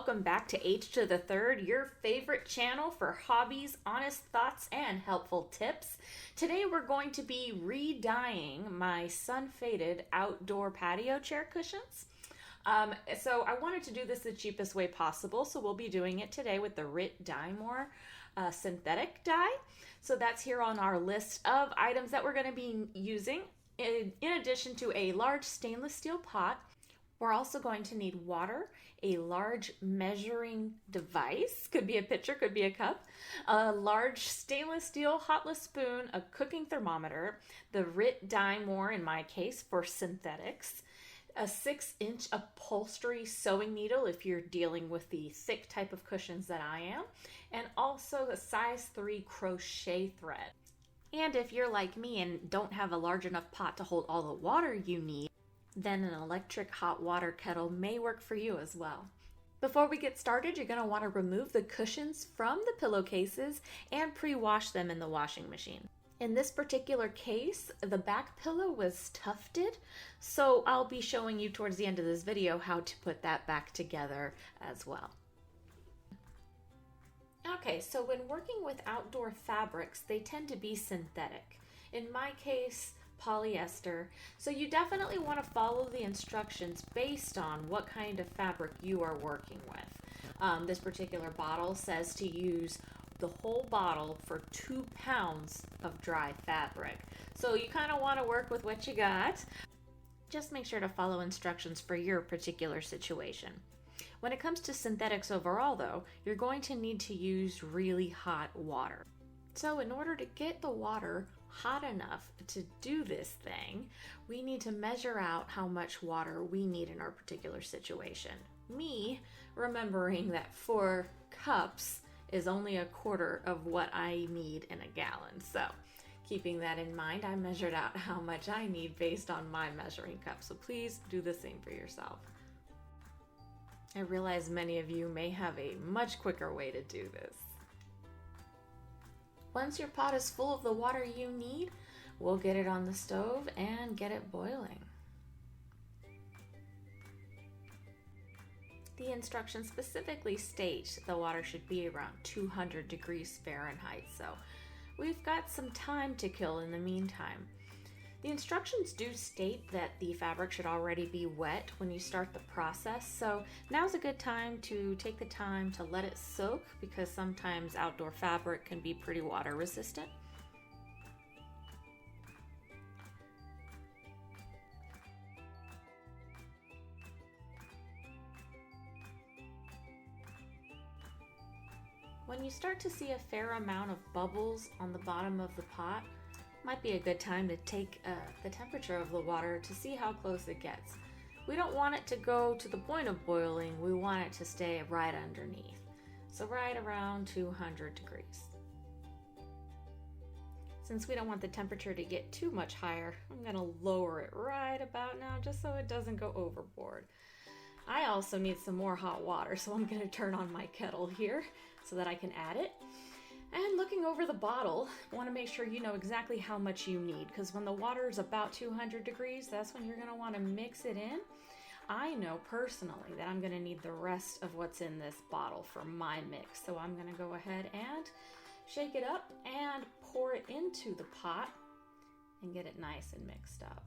welcome back to H to the Third, your favorite channel for hobbies, honest thoughts, and helpful tips. Today we're going to be re-dyeing my sun-faded outdoor patio chair cushions. So I wanted to do this the cheapest way possible, so we'll be doing it today with the RIT Dye More synthetic dye. So that's here on our list of items that we're going to be using. In addition to a large stainless steel pot, we're also going to need water, a large measuring device, could be a pitcher, could be a cup, a large stainless steel hotless spoon, a cooking thermometer, the RIT Dye More in my case for synthetics, a 6-inch upholstery sewing needle if you're dealing with the thick type of cushions that I am, and also a size 3 crochet thread. And if you're like me and don't have a large enough pot to hold all the water you need, then an electric hot water kettle may work for you as well. Before we get started, you're going to want to remove the cushions from the pillowcases and pre-wash them in the washing machine. In this particular case, the back pillow was tufted, so I'll be showing you towards the end of this video how to put that back together as well. Okay, so when working with outdoor fabrics, they tend to be synthetic. In my case, polyester. So you definitely want to follow the instructions based on what kind of fabric you are working with. This particular bottle says to use the whole bottle for 2 pounds of dry fabric. So you kind of want to work with what you got. Just make sure to follow instructions for your particular situation. When it comes to synthetics overall though, you're going to need to use really hot water. So in order to get the water hot enough to do this thing, we need to measure out how much water we need in our particular situation. Me remembering that 4 cups is only a quarter of what I need in a gallon. So keeping that in mind, I measured out how much I need based on my measuring cup. So please do the same for yourself. I realize many of you may have a much quicker way to do this. Once your pot is full of the water you need, we'll get it on the stove and get it boiling. The instructions specifically state the water should be around 200 degrees Fahrenheit, so we've got some time to kill in the meantime. The instructions do state that the fabric should already be wet when you start the process, so now's a good time to take the time to let it soak because sometimes outdoor fabric can be pretty water resistant. When you start to see a fair amount of bubbles on the bottom of the pot, might be a good time to take the temperature of the water to see how close it gets. We don't want it to go to the point of boiling, we want it to stay right underneath. So right around 200 degrees. Since we don't want the temperature to get too much higher, I'm gonna lower it right about now just so it doesn't go overboard. I also need some more hot water, so I'm gonna turn on my kettle here so that I can add it. And looking over the bottle, want to make sure you know exactly how much you need, because when the water is about 200 degrees, that's when you're going to want to mix it in. I know personally that I'm going to need the rest of what's in this bottle for my mix, so I'm going to go ahead and shake it up and pour it into the pot and get it nice and mixed up.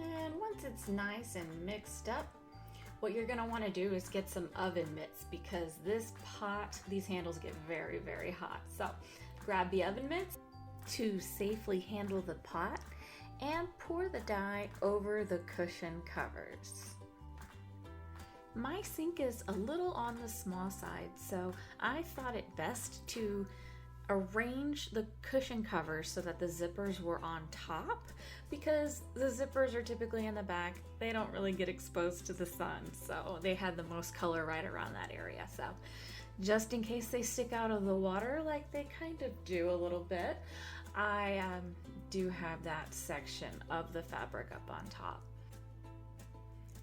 And once it's nice and mixed up, what you're gonna wanna do is get some oven mitts because this pot, these handles get very, very hot. So grab the oven mitts to safely handle the pot and pour the dye over the cushion covers. My sink is a little on the small side, so I thought it best to arrange the cushion covers so that the zippers were on top, because the zippers are typically in the back. They don't really get exposed to the sun, so they had the most color right around that area. So just in case they stick out of the water like they kind of do a little bit, I do have that section of the fabric up on top.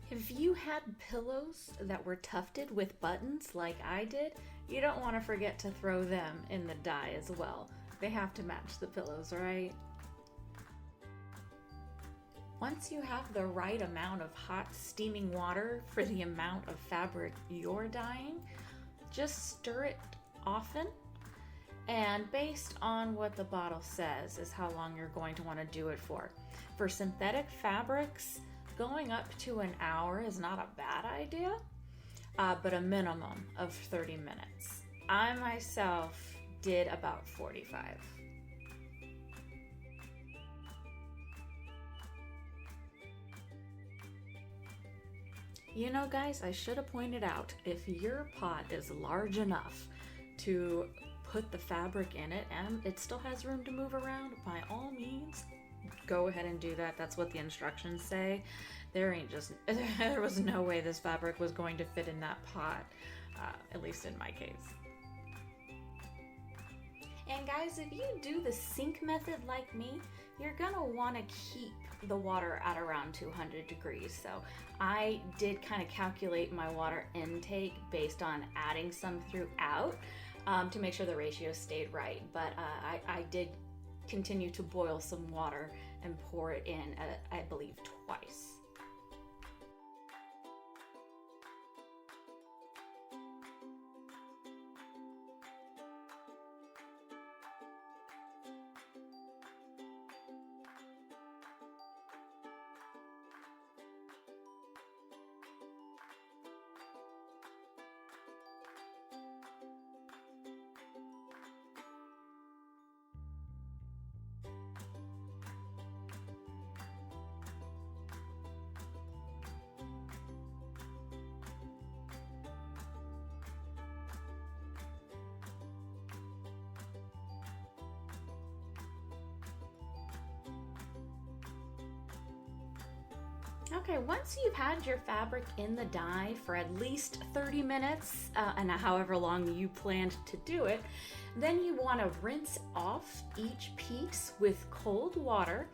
If you had pillows that were tufted with buttons like I did, you don't want to forget to throw them in the dye as well. They have to match the pillows, right? Once you have the right amount of hot steaming water for the amount of fabric you're dyeing, just stir it often, and based on what the bottle says is how long you're going to want to do it for. For synthetic fabrics, going up to an hour is not a bad idea, but a minimum of 30 minutes. I myself did about 45. You know, guys, I should have pointed out, if your pot is large enough to put the fabric in it and it still has room to move around, by all means, go ahead and do that. That's what the instructions say. There was no way this fabric was going to fit in that pot, at least in my case. And guys, if you do the sink method like me, you're gonna wanna keep the water at around 200 degrees. So I did kind of calculate my water intake based on adding some throughout to make sure the ratio stayed right. But I did continue to boil some water and pour it in, I believe, twice. Okay, once you've had your fabric in the dye for at least 30 minutes, and however long you planned to do it, then you want to rinse off each piece with cold water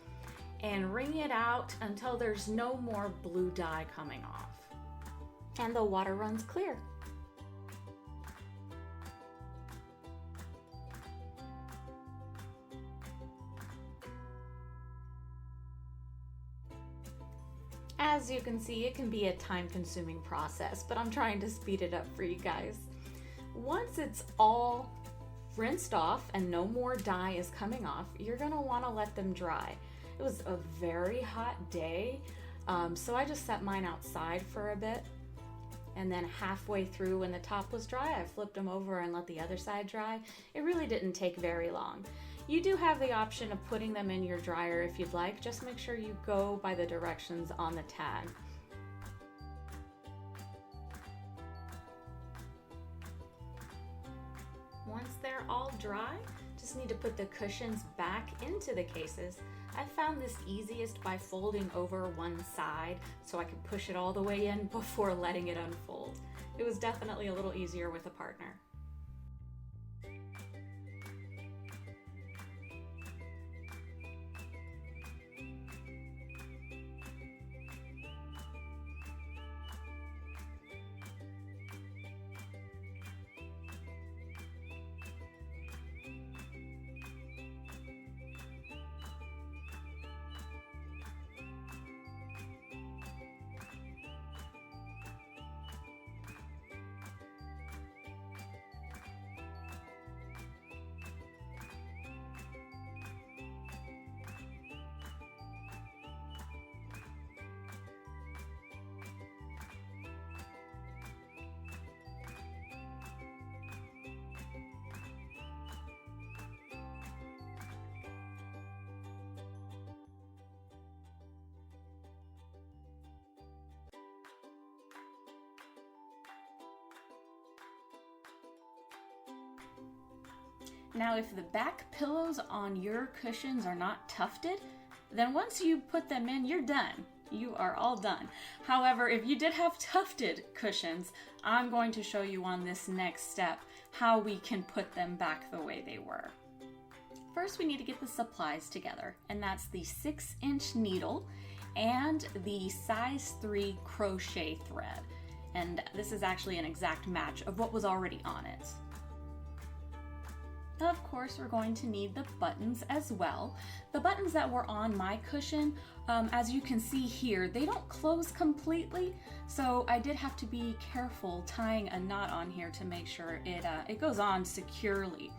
and wring it out until there's no more blue dye coming off. And the water runs clear. As you can see, it can be a time-consuming process, but I'm trying to speed it up for you guys. Once it's all rinsed off and no more dye is coming off, you're gonna wanna let them dry. It was a very hot day, so I just set mine outside for a bit. And then halfway through, when the top was dry, I flipped them over and let the other side dry. It really didn't take very long. You do have the option of putting them in your dryer if you'd like. Just make sure you go by the directions on the tag. Once they're all dry, just need to put the cushions back into the cases. I found this easiest by folding over one side so I could push it all the way in before letting it unfold. It was definitely a little easier with a partner. Now, if the back pillows on your cushions are not tufted, then once you put them in, you're done. You are all done. However, if you did have tufted cushions, I'm going to show you on this next step how we can put them back the way they were. First, we need to get the supplies together, and that's the 6-inch needle and the size 3 crochet thread. And this is actually an exact match of what was already on it. Of course, we're going to need the buttons as well. The buttons that were on my cushion, as you can see here, they don't close completely, so I did have to be careful tying a knot on here to make sure it goes on securely.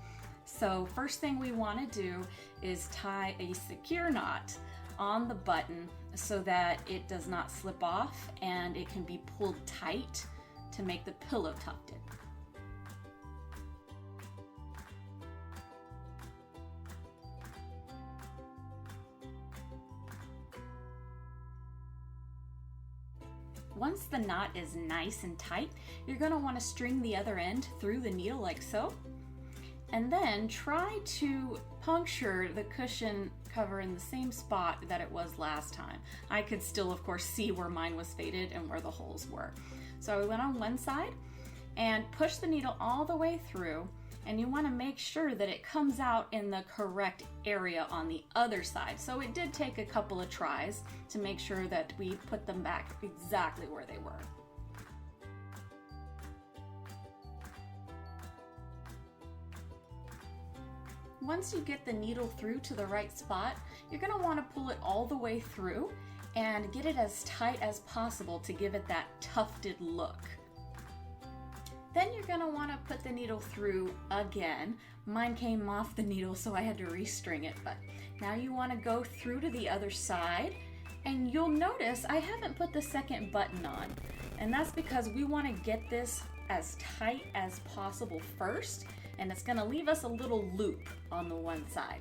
So first thing we want to do is tie a secure knot on the button so that it does not slip off and it can be pulled tight to make the pillow tufted. Once the knot is nice and tight, you're going to want to string the other end through the needle like so. And then try to puncture the cushion cover in the same spot that it was last time. I could still, of course, see where mine was faded and where the holes were. So I went on one side and pushed the needle all the way through, and you want to make sure that it comes out in the correct area on the other side. So it did take a couple of tries to make sure that we put them back exactly where they were. Once you get the needle through to the right spot, you're going to want to pull it all the way through and get it as tight as possible to give it that tufted look. Then you're going to want to put the needle through again. Mine came off the needle, so I had to restring it, but now you want to go through to the other side, and you'll notice I haven't put the second button on, and that's because we want to get this as tight as possible first, and it's going to leave us a little loop on the one side.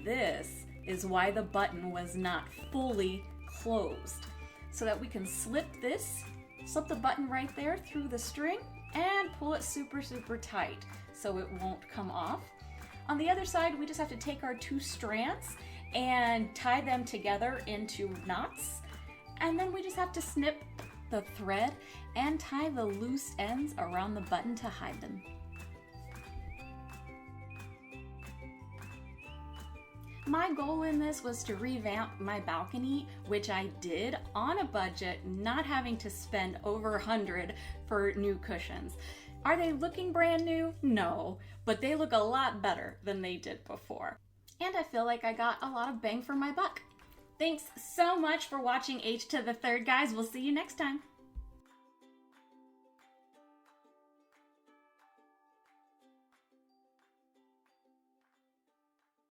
This is why the button was not fully closed, so that we can slip the button right there through the string and pull it super tight so it won't come off. On the other side, we just have to take our 2 strands and tie them together into knots, and then we just have to snip the thread and tie the loose ends around the button to hide them. My goal in this was to revamp my balcony, which I did on a budget, not having to spend over $100 for new cushions. Are they looking brand new? No, but they look a lot better than they did before. And I feel like I got a lot of bang for my buck. Thanks so much for watching H to the 3rd, guys. We'll see you next time.